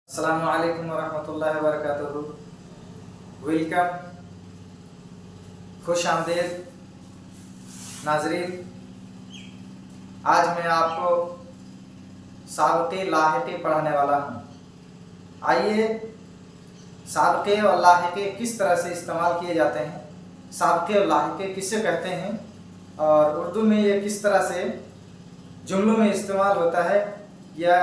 अस्सलामुअलैकुम वरहमतुल्लाहि वबरकातुहू। वेलकम, खुश आमदेद नाजरीन। आज मैं आपको साबक़े लाहिक़े पढ़ाने वाला हूँ। आइए, साबक़े और लाहिक़े किस तरह से इस्तेमाल किए जाते हैं, साबक़े और लाहिक़े किसे कहते हैं और उर्दू में ये किस तरह से जुमलों में इस्तेमाल होता है, या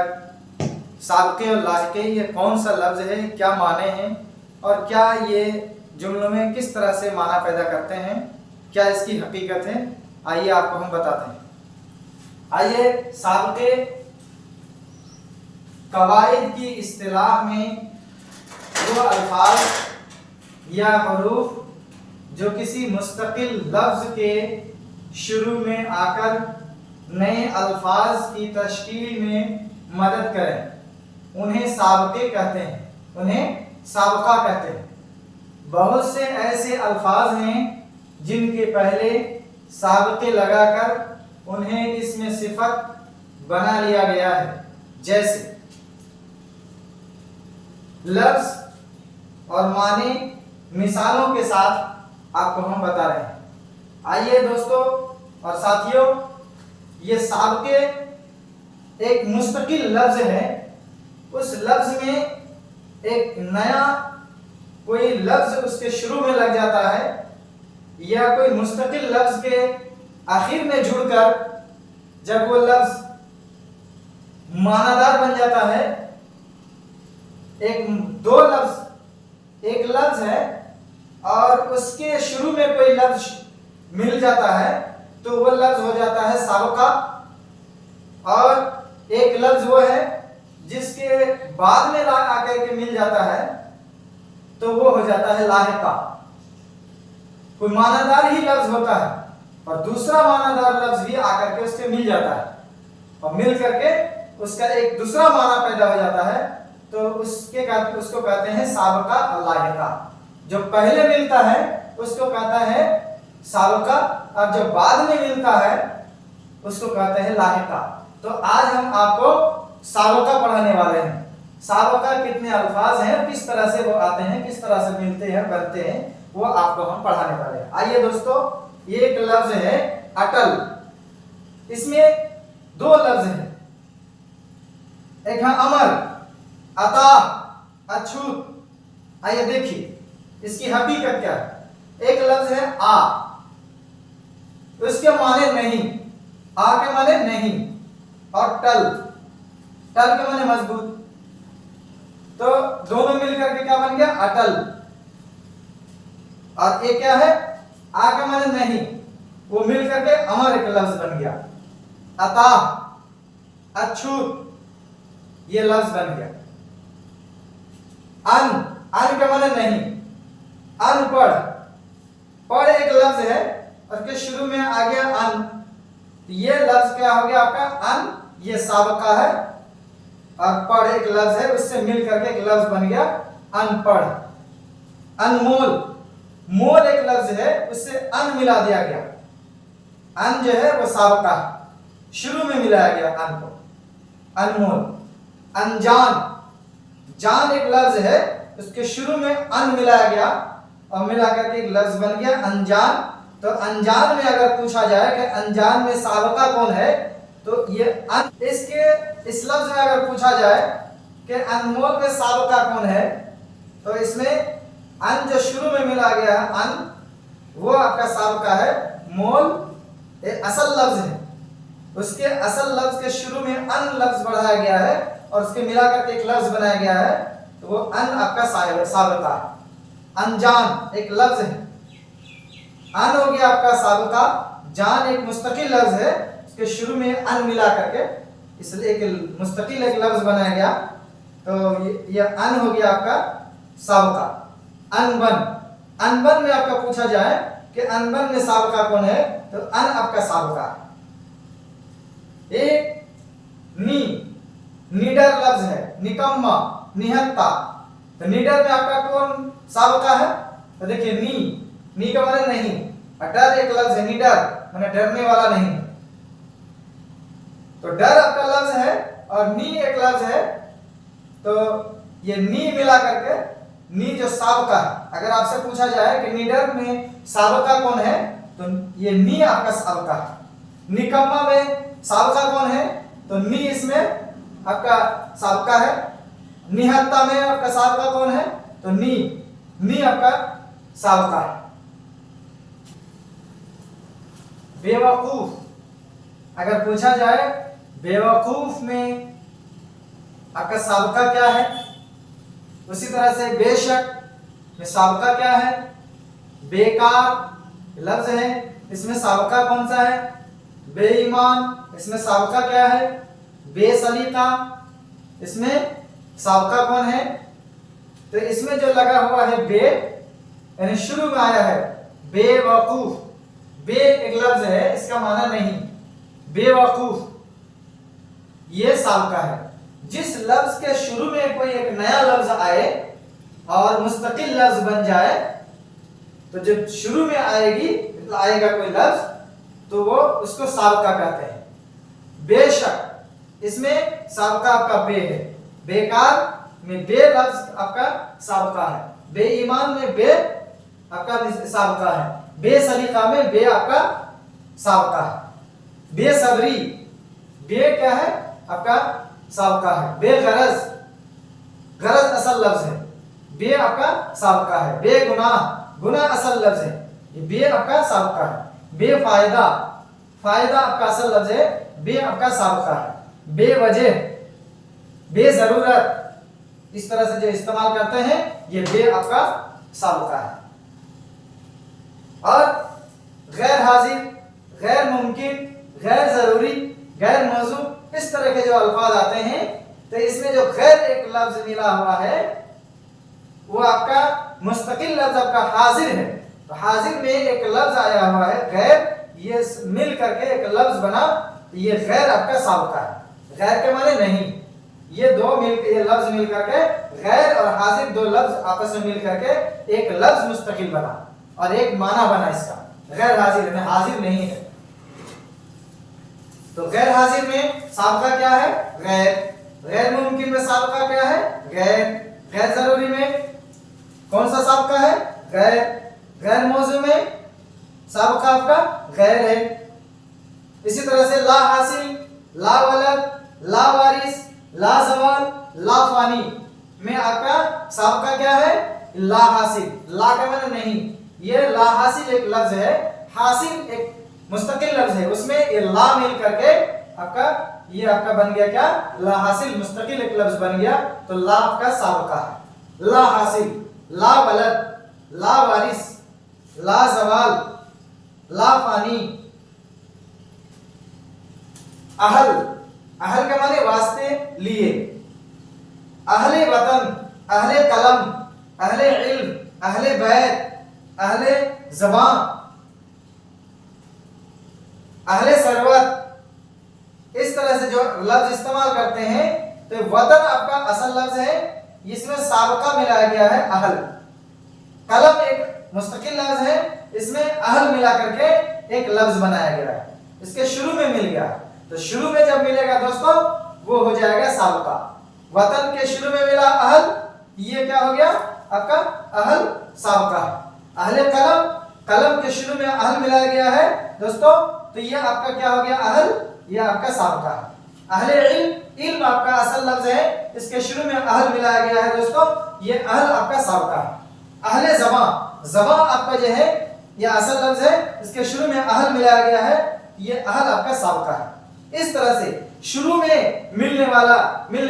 साबक़े और लाहिक़े ये कौन सा लफ्ज़ है, क्या माने हैं और क्या ये जुमलों में किस तरह से माना पैदा करते हैं, क्या इसकी हकीकत है, आइए आपको हम बताते हैं। आइए, साबक़े कवाइद की इस्तिलाह में वो अल्फाज या हरूफ जो किसी मुस्तकिल लफ्ज़ के शुरू में आकर नए अल्फाज की तश्कील में मदद करें, उन्हें साबक़े कहते हैं, उन्हें साबक़ा कहते हैं। बहुत से ऐसे अल्फाज हैं जिनके पहले साबक़े लगाकर उन्हें इसमें सिफत बना लिया गया है, जैसे लफ्ज़ और माने मिसालों के साथ आपको हम बता रहे हैं। आइए दोस्तों और साथियों, ये साबक़े एक मुस्तकिल लफ्ज़ है। उस लफ्ज़ में एक नया कोई लफ्ज़ उसके शुरू में लग जाता है या कोई मुस्तकिल लफ्ज़ के आखिर में जुड़कर जब वो लफ्ज़ मानादार बन जाता है। एक लफ्ज़ है और उसके शुरू में कोई लफ्ज़ मिल जाता है तो वो लफ्ज़ हो जाता है साबक़ा, और एक लफ्ज़ वो है जिसके बाद में आकर के मिल जाता है तो वो हो जाता है लाहिक़ा। कोई मानादार ही लफ्ज़ होता है और दूसरा मानादार लफ्ज़ भी आकर के उसके मिल जाता है और मिल करके उसका एक दूसरा माना पैदा हो जाता है, तो उसको कहते हैं साबक़ा और लाहिक़ा। जो पहले मिलता है उसको कहता है साबक़ा और जो बाद में मिलता है उसको कहते हैं लाहिक़ा। तो आज हम आपको साबक़ा पढ़ाने वाले हैं। साबक़ा कितने अल्फाज हैं, किस तरह से वो आते हैं, किस तरह से मिलते हैं, बनते हैं, वो आपको हम पढ़ाने वाले हैं। आइए दोस्तों, ये एक लफ्ज़ है अटल। इसमें दो लफ्ज़ हैं, एक है अमर, अता, अछूत। आइए देखिए इसकी हकीकत क्या है। एक लफ्ज़ है आ, उसके माने नहीं, आ के माने नहीं, और टल, टल के माने मजबूत। तो दोनों मिलकर के क्या बन गया, अटल। और ये क्या है, आ के माने नहीं, वो मिलकर के अमर एक लफ्ज़ बन गया। अता, अछूत, ये लफ्ज़ बन गया। अन, अन के माने नहीं, अनपढ़, पढ़ एक लफ्ज़ है और के शुरू में आ गया अन, ये लफ्ज़ क्या हो गया आपका अन, ये साबक़ा है, और पढ़ एक लफ्ज़ है, उससे मिल करके एक लफ्ज़ बन गया अनपढ़। अनमोल, मोल एक लफ्ज़ है, उससे अन मिला दिया गया। अन जो है वो साबक़ा, शुरू में मिलाया गया अन को, अनमोल। अनजान, जान एक लफ्ज़ है, उसके शुरू में अन मिलाया गया और मिला करके एक लफ्ज़ बन गया अनजान। तो अनजान में अगर पूछा जाए कि अनजान में साबक़ा कौन है, तो ये अन, इस लफ्ज़ में अगर पूछा जाए कि अनमोल में साबक़ा कौन है, तो इसमें अन जो शुरू में मिला गया है अन, वो आपका साबक़ा है। मोल एक असल लफ्ज़ है, उसके असल लफ्ज़ के शुरू में अन लफ्ज़ बढ़ाया गया है और उसके मिला करके एक लफ्ज़ बनाया गया है, तो वो अन आपका साबक़ा है। अनजान एक लफ्ज़ है, अन हो गया आपका साबक़ा, जान एक मुस्तकिल लफ्ज़ है, उसके शुरू में अन मिला करके इसलिए एक मुस्तकिल एक लफ्ज़ बनाया गया, तो ये अन हो गया आपका साबक़ा। अनबन, अनबन में आपका पूछा जाए कि अनबन में साबक़ा कौन है, तो अन आपका साबक़ा है। एक नी, निडर लफ्ज़ है, निकम्मा, निहत्ता। तो निडर में आपका कौन साबक़ा है, तो देखिए नी का माने नहीं, डर एक लफ्ज़ है, निडर माने डरने वाला नहीं। तो डर आपका लफ्ज़ है और नी एक लफ्ज़ है, तो ये नी मिला करके, नी जो साबका है, अगर आपसे पूछा जाए कि निडर में साबका कौन है, तो ये नी आपका साबका है। निकम्मा में साबका कौन है, तो नी इसमें आपका साबका है। निहत्ता में आपका साबका कौन है, तो नी आपका साबका है। बेवकूफ, अगर पूछा जाए बेवकूफ में आपका साबका क्या है, उसी तरह से बेशक में साबका क्या है, बेकार लफ्ज है, इसमें साबका कौन सा है, बेईमान, इसमें साबका क्या है, बेसलीका, इसमें साबका कौन है, तो इसमें जो लगा हुआ है बे, यानी शुरू में आया है बेवकूफ। बे एक लफ्ज है, इसका माना नहीं, बेवकूफ ये साबका है। जिस लफ्ज के शुरू में कोई एक नया लफ्ज आए और मुस्तकिल लफ्ज बन जाए, तो जब शुरू में आएगा कोई लफ्ज, तो वो उसको साबका कहते हैं। बेशक, इसमें साबका आपका बे है। बेकार में बे लफ्ज आपका साबका है। बेईमान में बे आपका साबका है। बेसलीका में बे आपका साबका है। बेसब्री, बे क्या है आपका साबका है। बेगरज, गरज असल लफ्ज है, बे आपका साबका है। बेगुनाह, गुनाह असल लफ्ज है, ये बे आपका साबका है। बेफायदा, फायदा आपका असल लफ्ज है, बे आपका साबका है। बेवजह, बेजरूरत, इस तरह से जो इस्तेमाल करते हैं, ये बे आपका साबका है। और गैर हाजिर, गैर मुमकिन, गैर जरूरी, गैर मौजू, इस तरह के जो अल्फाज आते हैं, तो इसमें जो गैर एक लफ्ज मिला हुआ है, वो आपका मुस्तकिल लफ्ज आपका हाजिर है। तो हाजिर में एक लफ्ज आया हुआ है गैर, ये मिल करके एक लफ्ज बना, तो ये गैर आपका साबका है। गैर के माने नहीं, ये लफ्ज मिल करके, गैर और हाजिर दो लफ्ज आपस में मिल करके एक लफ्ज मुस्तकिल बना और एक माना बना इसका। गैर हाजिर में हाजिर नहीं है, तो गैर हाजिर में साबका क्या है, गैर। गैर मुमकिन में साबका क्या है, गैर। गैर जरूरी में कौन सा साबका है, गैर। गैर मौजू में साबका आपका गैर है। इसी तरह से ला हासिल, ला वलद, ला वारिस, ला जवाल, ला फानी में आपका साबका क्या है, ला हासिल। ला का माने नहीं, ये ला हासिल एक लफ्ज है, हासिल एक मुस्तकिल लफ्ज है, उसमें ये ला मिल करके आपका ये आपका बन गया क्या, ला हासिल, मुस्तकिल एक लफ्ज बन गया, तो ला आपका साबका है। ला हासिल, ला वलद, ला वारिस, ला जवाल, ला फानी। अहल, अहल का माने वास्ते, लिए। अहले वतन, अहले कलम, अहले इल्म, अहले बैत, अहले ज़बान, अहले सरवत, इस तरह से जो लफ्ज इस्तेमाल करते हैं, तो वतन आपका असल लफ्ज है, इसमें साबका मिलाया गया है अहल। कलम एक मुस्तकिल लफ्ज है, इसमें अहल मिला करके एक लफ्ज बनाया गया है, इसके शुरू में मिल गया, तो शुरू में जब मिलेगा दोस्तों, वो हो जाएगा साबका। वतन के शुरू में मिला अहल, ये क्या हो गया आपका अहल साबका। अहले कलम, कलम के शुरू में अहल मिलाया गया है दोस्तों, तो ये आपका क्या हो गया अहल, ये आपका साबका है। अहले इल्म, इल्म आपका असल लफ्ज है, इसके शुरू में अहल मिलाया गया है दोस्तों, ये अहल आपका साबका है। अहले ज़बां, ज़बां आपका जो है ये असल लफ्ज है, इसके शुरू में अहल मिलाया गया है, ये अहल आपका साबका है। इस तरह से शुरू में मिलने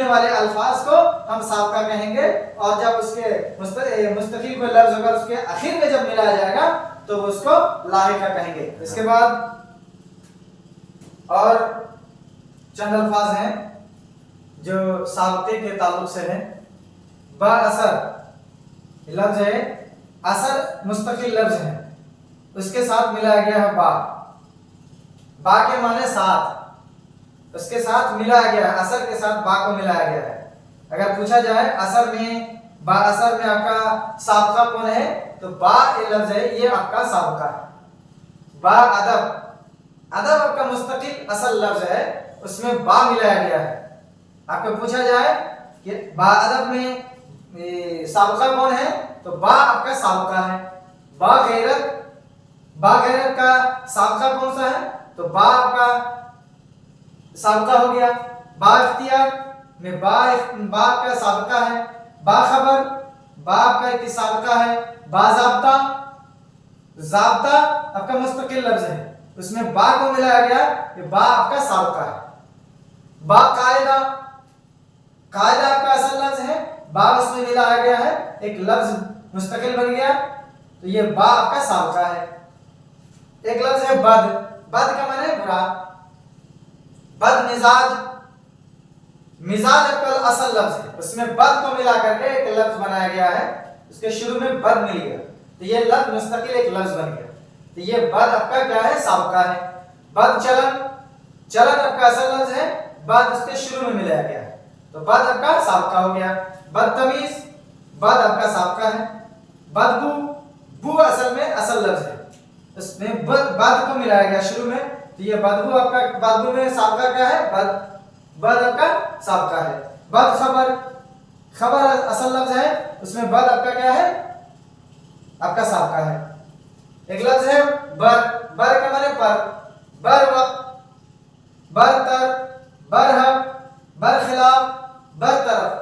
वाले अल्फाज को हम साबका कहेंगे, और जब उसके मुस्तकिल कोई लफ्ज होगा उसके आखिर में जब मिलाया जाएगा तो उसको लाहिका कहेंगे। इसके बाद और चंद अल्फाज हैं जो साबके के ताल्लुक से है। बा असर लफ्ज है, असर मुस्तकिल लफ्ज है, उसके साथ मिलाया गया है बा। बा के माने साथ, उसके साथ मिलाया गया है, असर के साथ बा को मिलाया गया है। अगर पूछा जाए असर में, बा असर में आपका साबका कौन है, तो बा ये लफ्ज है, ये आपका साबका है। बा अदब, अदब आपका मुस्तकिल असल लफ्ज है, उसमें बा मिलाया गया है। आपको पूछा जाए कि बा अदब में साबका कौन है? तो बा आपका साबका है। बागैरत, बागैरत का साबका कौन सा है? तो बा आपका साबका हो गया। बाइख्तियार में बा का साबका है। बाखबर, बा आपका एक साबका है। बाज़ाब्ता, ज़ाब्ता आपका मुस्तकिल लफ्ज है, उसमें बा को मिलाया गया, ये बा आपका साबका है। बाकायदा, कायदा आपका असल लफ्ज है, बा उसमें मिलाया गया है, एक लफ्ज मुस्तकिल बन गया, तो ये बा आपका साबका है। एक लफ्ज है बद, बद का माने बुरा। बद मिजाज, मिजाज आपका असल लफ्ज है, उसमें बद को मिला करके एक लफ्ज बनाया गया है, उसके शुरू में बद मिल गया, तो ये लफ्ज मुस्तकिल एक लफ्ज बन गया, तो ये बद आपका क्या है? साबका है। बद चलन, चलन आपका असल लफ्ज है, बद उसके शुरू में मिलाया गया है, तो बद आपका साबका हो गया। बदतमीज, बद आपका साबका है। बदबू, बू असल में असल लफ्ज है, उसमें बद को मिलाया गया शुरू में, तो ये बदबू आपका, बदबू में साबका क्या है? बद, बद आपका साबका है। बदखबर, खबर असल लफ्ज है, उसमें बद आपका क्या है? आपका साबका है। एक लफ्ज है बर, बर का माने पर, बर वक्त, बरतर, बरहक, बरखिलाफ, बरतरफ,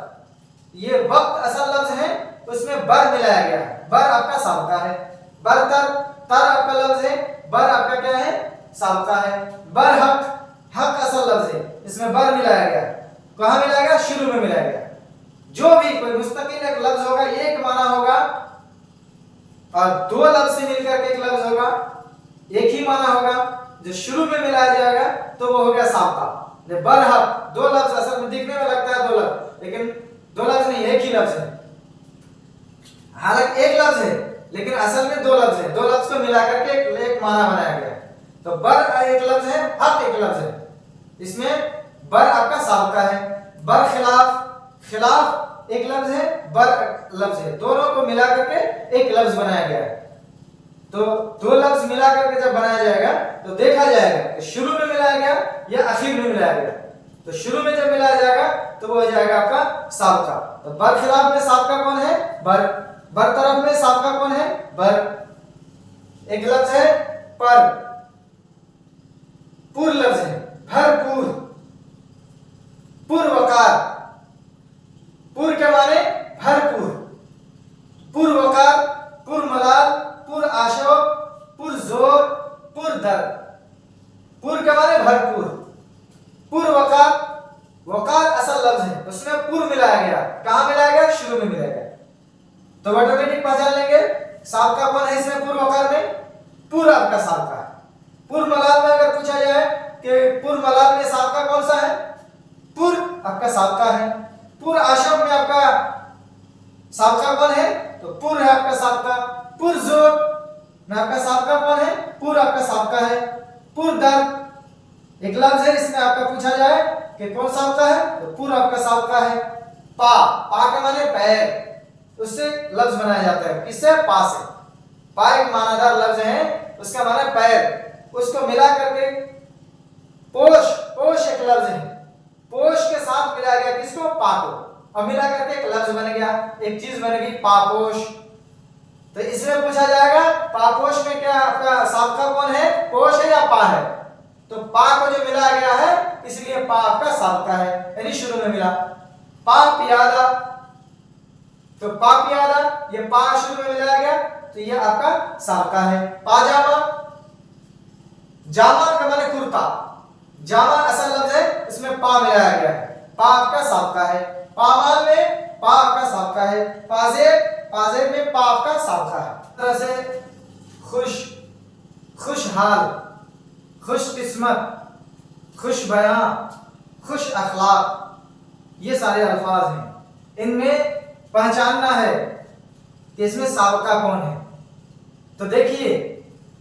ये वक्त असल लफ्ज है, उसमें बर मिलाया गया है, बर आपका साबका है। बरतर, तर आपका लफ्ज है, बर आपका क्या है? साबका है। बरहक, हक असल लफ्ज है, इसमें बर मिलाया गया, कहां मिलाया गया? शुरू में मिलाया गया। जो भी कोई मुस्तकिल एक लफ्ज होगा, एक माना होगा, और दो लफ्ज से मिलकर के एक लफ्ज होगा, एक ही माना होगा, जो शुरू में मिलाया जाएगा तो वो हो गया साबका। बरहक, दो लफ्ज असल में दिखने में लगता है दो लफ्ज, लेकिन दो लफ्ज नहीं, एक ही लफ्ज है, हालांकि एक लफ्ज है लेकिन असल में दो लफ्ज है, दो लफ्ज को मिलाकर के एक माना बनाया गया। तो बर एक लफ्ज है, हक एक लफ्ज है, इसमें बर आपका साबका है। बर खिलाफ, खिलाफ एक लफ्ज है, बर लफ्ज है, दोनों को मिला करके एक लफ्ज बनाया गया है। तो दो लफ्ज मिला करके जब बनाया जाएगा तो देखा जाएगा कि शुरू में मिलाया गया या आखिर में मिलाया गया। तो शुरू में जब मिलाया जाएगा तो वो हो जाएगा आपका साबका। तो बर खिलाफ में साबका कौन है? बर। बरतरफ में साबका कौन है? बर। एक लफ्ज है पर, पुर लफ्ज है, भरपूर, पुरवकार, पुर के माने भरपूर, पुरवकार, पुरमलाल, पुर आशोक, पुरजोर, पुरदर्द। पुर के माने भरपूर, पुरवकार, वकार असल लफ्ज है, उसमें पुर मिलाया गया, कहां मिलाया गया? शुरू में मिलाया गया। तो ऑटोमेटिक पहचान लेंगे साबका कौन है इसमें? पुरवकार में पुर आपका साबका है। पुरमलाल में अगर पूछा जाए कि पुरमलाल में साबका कौन सा है? पुर आपका साबका है। पुर आशोक में आपका साबका कौन है? तो पुर है आपका साबका। पुरजोर में आपका साबका कौन है? पुर आपका साबका है। पुरदर्द एक लफ्ज है, इसमें आपका पूछा जाए कि कौन साबका है? तो पुर आपका साबका है। पा, पा के माने पैर, उससे लफ्ज बनाया जाता है, किससे? पा से। पा एक मानादार लफ्ज है, उसका माना पैर, उसको मिला करके पोष, पोष एक लफ्ज है, पोष के साथ मिला गया किसको? पा को, और मिला करके एक लफ्ज बन गया, एक चीज बन गई पापोश। तो इसमें पूछा जाएगा पापोश में क्या आपका साबका कौन है? पोष है या पा है? तो पा को जो मिला गया है इसलिए पा आपका साबका है, यानी शुरू में मिला। पा पियादा, तो पा पियादा, ये पा शुरू में मिलाया गया तो ये आपका साबका है। पाजामा, जामा का माने कुर्ता, जामा असल लफ्ज है, इसमें पा मिलाया गया है, पा आपका साबका है। पामाल में पा आपका साबका है। पाजेब, पाजेब में पा आपका साबका है। तरह से खुश, खुशहाल, खुशकिस्मत, खुश बयां, खुश अखलाक, ये सारे अल्फाज हैं, इनमें पहचानना है कि इसमें साबका कौन है। तो देखिए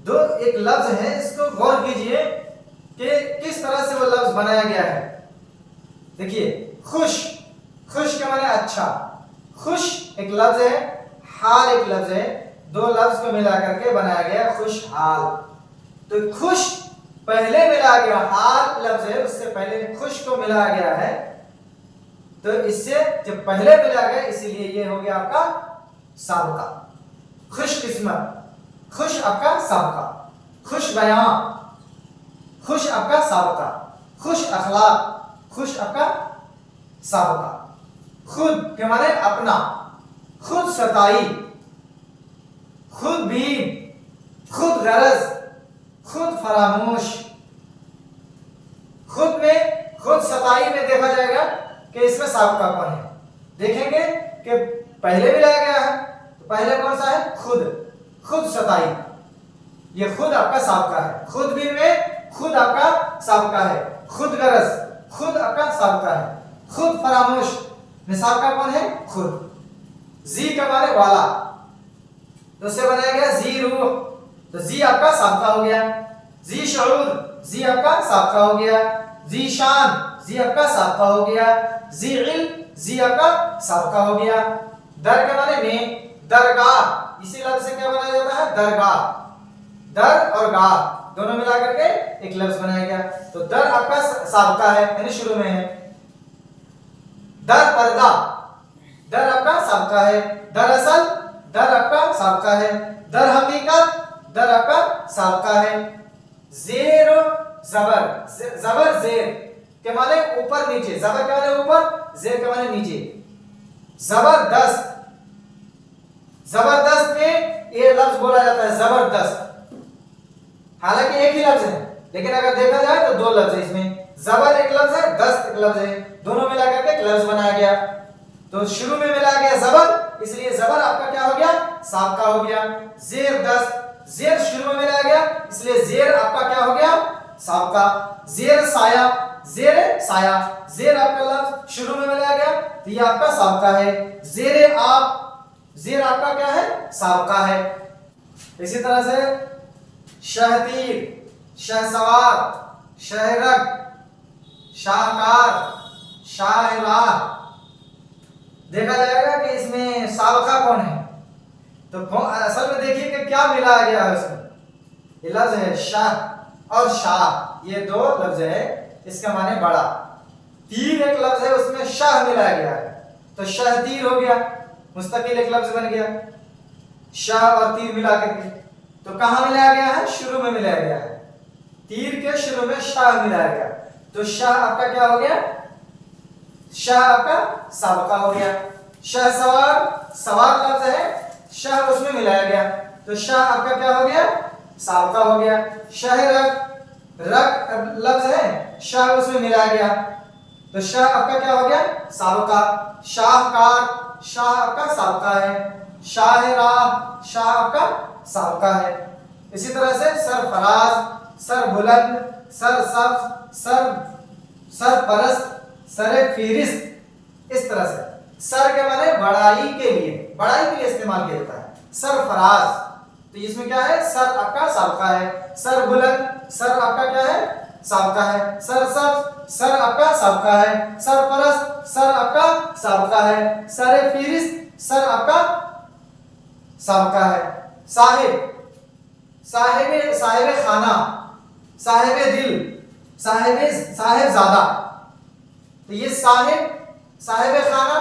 दो एक लफ्ज है, इसको गौर कीजिए कि किस तरह से वो लफ्ज बनाया गया है। देखिए खुश, खुश के माने अच्छा, खुश एक लफ्ज है, हाल एक लफ्ज है, दो लफ्ज को मिला करके बनाया गया खुशहाल। तो खुश पहले मिला गया, हाल लफ्ज है उससे पहले खुश को मिलाया गया है, तो इससे जब पहले मिला गया इसीलिए ये हो गया आपका साबका। खुशकिस्मत, खुश आपका साबका, खुश बयां, खुश आपका साबका, खुश अखलाक, खुश आपका साबका। खुद के माने अपना, खुद सताई, खुद बीन, खुद गरज, खुद फरामोश। खुद में, खुद सताई में देखा जाएगा कि इसमें साबका कौन है। देखेंगे कि पहले भी लाया गया है, तो पहले कौन सा है? खुद, खुद सताई, ये खुद आपका साबका है। खुद बीन में खुद आपका साबका है। खुद गरज, खुद आपका साबका है। खुद फरामोश में साबका कौन है? खुद। जी का माने वाला, तो उससे बनाया गया जी रूह, तो जी आपका साबका हो गया। जी शऊर, जी आपका साबका हो गया। जी शान, जी आपका साबका हो गया। जी इल्म, जी आपका साबका हो गया। दर के माने में, दरगाह, इसी लफ्ज से क्या बनाया जाता है? दरगाह। दर और गाह दोनों मिला करके एक लफ्ज बनाया गया। तो दर आपका साबका है, यानी शुरू में है। दर पर्दा, दर आपका साबका है। दरअसल, दर आपका साबका है। दर हकीकत, दर आपका साबका है। जेर जबर, जबर जेर के माने ऊपर नीचे, जबर के माने ऊपर, जेर के माने नीचे। जबरदस्त, जबरदस्त में ये लफ्ज बोला जाता है जबरदस्त। हालांकि एक ही लफ्ज है, लेकिन अगर देखा जाए तो दो लफ्ज है इसमें। जबर एक लफ्ज है, दस्त एक लफ्ज है, दोनों मिला करके एक लफ्ज बनाया गया। तो शुरू में मिला गया जबर, इसलिए जबर आपका क्या हो गया? साबका हो गया। जेर दस्त, जेर शुरू में मिलाया गया, इसलिए जेर आपका क्या हो गया? साबका। जेर साया, जेर साया, जेर आपका लफ्ज शुरू में मिलाया गया, तो ये आपका साबका है। जेर आप, जेर आपका क्या है? साबका है। इसी तरह से शहतीर, शहसवार, शहरग, शाहकार, शाहराह, देखा जाएगा कि इसमें साबका कौन है। तो असल में देखिए कि क्या मिलाया गया है उसमें। ये लफ्ज है शाह और शाह, ये दो लफ्ज है, इसका माने बड़ा। तीर एक लफ्ज है, उसमें शाह मिलाया गया है, तो शहतीर हो गया, मुस्तकिल एक लफ्ज बन गया। शाह और तीर मिला करके, तो कहां मिलाया गया है? शुरू में मिलाया गया है। तीर के शुरू में शाह मिलाया गया, तो शाह आपका क्या हो गया? शाह आपका साबका हो गया। शाह सवार, सवार लफ्ज है, शाह उसमें मिलाया गया, तो शाह आपका क्या हो गया? साबका हो गया। शहरग, रग लफ्ज है, शाह उसमें मिलाया गया, तो शाह आपका क्या हो गया? साबका। शाहकार, शाह आपका साबका है। शाहराह, शाह आपका साबका है। इसी तरह से सरफराज, सर बुलंद, सर सब्ज, सरपरस्त, सरे फिरिस्त, इस तरह से। सर के माने बड़ाई के लिए, बड़ाई के लिए इस्तेमाल किया जाता है। सरफराज, तो इसमें क्या है? सर आपका साबका है। सर बुलंद, सर आपका क्या है? साबका है। सर सब्ज, सर आपका साबका है। सरपरस्त, सर आपका साबका है। सरे फिरिस्त, सर आपका साबका है। साहिब, साहिब, साहिब खाना, साहिब दिल, साहिबजादा, तो ये साहिब, साहिब खाना,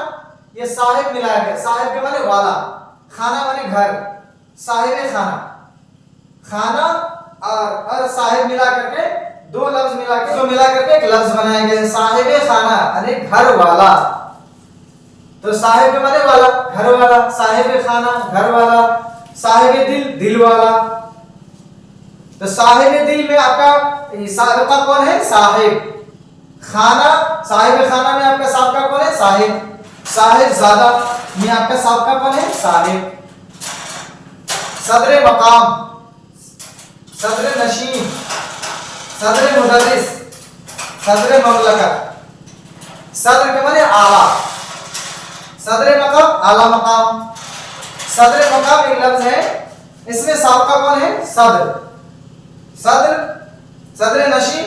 ये साहिब मिलाया गया। साहिब के माने वाला, खाना माने घर, साहिब खाना, खाना और साहिब मिला करके दो लफ्ज मिला के, तो मिला करके एक लफ्ज बनाया गया, साहिब खाना, अरे घर वाला। तो साहिब के माने वाला, घर वाला, साहिब खाना, घर वाला, साहिब दिल, दिल वाला। तो साहिब दिल में आपका साबका कौन है? साहिब। खाना, साहिब खाना में आपका साबका कौन है? साहिब। साहिबजादा में आपका साबका कौन है? साहिब। सदरे मकाम, सदरे नशीन, सदरे मुदर्रिस, सदरे ममलकत। सदर के माने आला, सदरे मकाम, आला मकाम। सदरे मकाम एक लफ्ज है, इसमें साबका कौन है? सदर। सदर, सदरे नशीन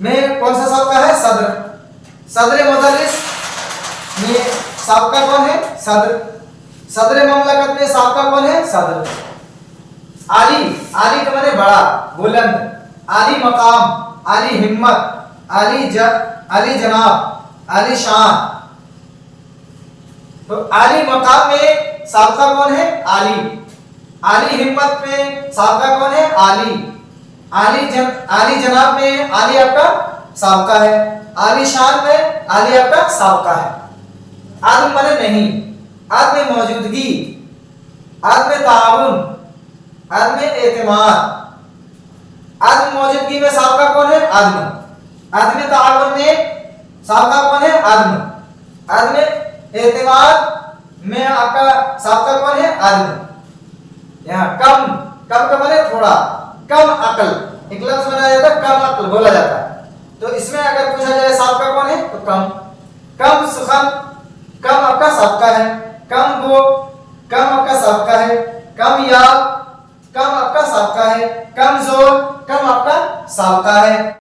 में कौन सा साबका है? सदर। सदरे मुदर्रिस में साबका कौन है? सदर। सदरे ममलकत में साबका कौन है? सदर। आली, आली के माने बड़ा, बुलंद। आली मकाम, आली हिम्मत, आली जनाब, आलीशान। तो आली मकाम में साबका कौन है? आली। आली हिम्मत में साबका कौन है? आली। आली जनाब में आली आपका साबका है। आलीशान में आली आपका साबका है। आदम माने नहीं, आदम में मौजूदगी, आदम में ताउन, आदम में एतमाद। आदम मौजूदगी में साबका कौन है? आदम। आदम में ताउन में साबका कौन है? आदम। आदम में एतमाद में आपका साबका कौन है? आदम। यहाँ कम, कम का माने थोड़ा, कम अकल, एक लफ्ज बनाया जाता है कम अकल बोला जाता है। तो इसमें अगर पूछा जाए साबका कौन है तो कम। कम सुखन, कम आपका साबका है। कम वो, कम